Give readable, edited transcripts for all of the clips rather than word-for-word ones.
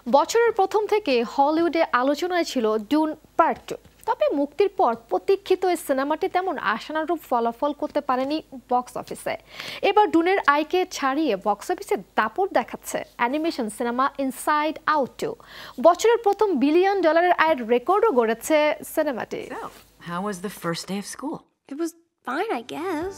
বছরের প্রথম থেকে হলিউডে আলোচনায় ছিল ডুন পার্ট 2। তবে মুক্তির পর প্রতীক্ষিত এই সিনেমাটি তেমন আশানুরূপ ফলাফল করতে পারেনি বক্স অফিসে। এবার ডুনের আয়কে ছাড়িয়ে বক্স অফিসে দাপট দেখাচ্ছে অ্যানিমেশন সিনেমা ইনসাইড আউট 2। বছরের প্রথম $1 বিলিয়ন আয়ের রেকর্ডও গড়েছে সিনেমাটি। How was the first day of school? It was fine, I guess.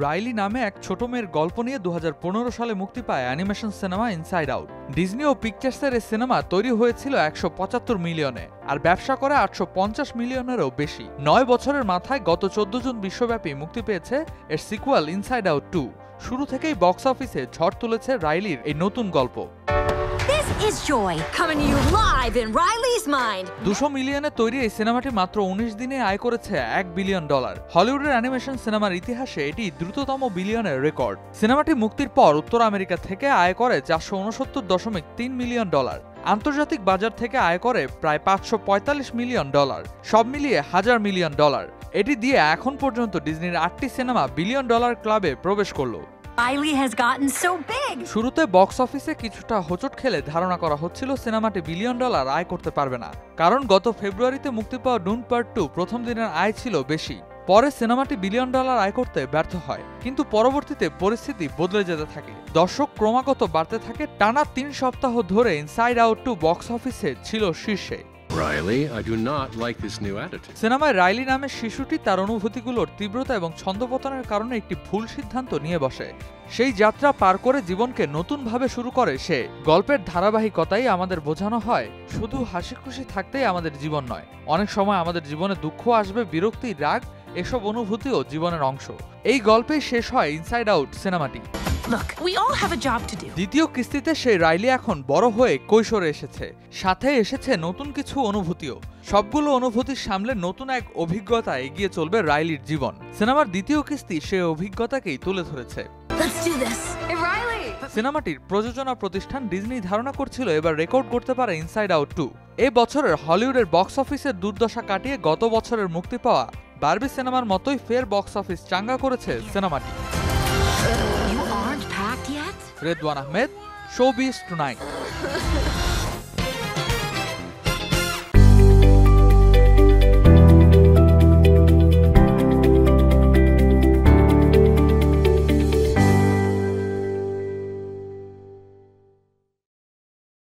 Riley নামে এক ছোট মেয়ের গল্প নিয়ে 2015 সালে মুক্তি পায় animation cinema Inside Out. Disney ও পিকচার্সের এই সিনেমা তৈরি হয়েছিল 175 মিলিয়নে আর ব্যবসা করে 850 মিলিয়নেরও বেশি। 9 বছরের মাথায় গত 14 জুন বিশ্বব্যাপী মুক্তি পেয়েছে এর সিকুয়াল ইনসাইড আউট 2। শুরু থেকেই বক্স অফিসে ঝড় তুলেছে রাইলির এই নতুন গল্প। This is Joy, coming to you live in Riley's mind. 200 মিলিয়নে তৈরি এই সিনেমাটি মাত্র 19 দিনে আয় করেছে $1 বিলিয়ন। হলিউডের অ্যানিমেশন সিনেমার ইতিহাসে এটি দ্রুততম বিলিয়নের রেকর্ড। সিনেমাটি মুক্তির পর উত্তর আমেরিকা থেকে আয় করে $469.3 মিলিয়ন। আন্তর্জাতিক বাজার থেকে আয় করে প্রায় $545 মিলিয়ন। সব মিলিয়ে $1000 মিলিয়ন। এটি দিয়ে এখন পর্যন্ত ডিজনির 8টি সিনেমা $1 বিলিয়ন ক্লাবে প্রবেশ করলো। Riley has gotten so big. শুরুতে বক্স অফিসে কিছুটা হোঁচট খেলে ধারণা করা হচ্ছিল সিনেমাটি $1 বিলিয়ন আয় করতে পারবে না, কারণ গত ফেব্রুয়ারিতে মুক্তি পাওয়া ডুন পার্ট 2 প্রথম দিনের আয় ছিল বেশি। পরে সিনেমাটি $1 বিলিয়ন আয় করতে ব্যর্থ হয়, কিন্তু পরবর্তীতে পরিস্থিতি বদলে যেতে থাকে। দর্শক ক্রমাগত বাড়তে থাকে। টানা 3 সপ্তাহ ধরে ইনসাইড আউট 2 বক্স অফিসে ছিল শীর্ষে। Riley, I do not like this new attitude. সিনেমায় রাইলি নামের শিশুটি তার অনুভূতিগুলোর তীব্রতা এবং ছন্দপতনের কারণে একটি ভুল সিদ্ধান্ত নিয়ে বসে। সেই যাত্রা পার করে জীবনকে নতুনভাবে শুরু করে সে। গল্পের ধারাবাহিকতাই আমাদের বোঝানো হয় শুধু হাসি খুশি থাকতেই আমাদের জীবন নয়, অনেক সময় আমাদের জীবনে দুঃখ আসবে, বিরক্তি, রাগ, এসব অনুভূতিও জীবনের অংশ। এই গল্পেই শেষ হয় ইনসাইড আউট সিনেমাটি। Look, we all have a job to do. দ্বিতীয় কিস্তিতে সেই রাইলি এখন বড় হয়ে কৈশোরে এসেছে, সাথে এসেছে নতুন কিছু অনুভূতিও। সবগুলো অনুভূতি সামলে নতুন এক অভিজ্ঞতা এগিয়ে চলবে রাইলির জীবন। সিনেমার দ্বিতীয় কিস্তি সেই অভিজ্ঞতাকেই তুলে ধরেছে। Let's do this. Hey, Riley! সিনেমাটির প্রযোজনা প্রতিষ্ঠান ডিজনি ধারণা করছিল এবার রেকর্ড করতে পারে ইনসাইড আউট 2। এই বছরের হলিউডের বক্স অফিসের দুর্দশা কাটিয়ে গত বছরের মুক্তি পাওয়া বারবি সিনেমার মতোই ফের বক্স অফিস চাঙ্গা করেছে সিনেমাটি। You aren't packed yet? Redwan Ahmed, showbiz tonight.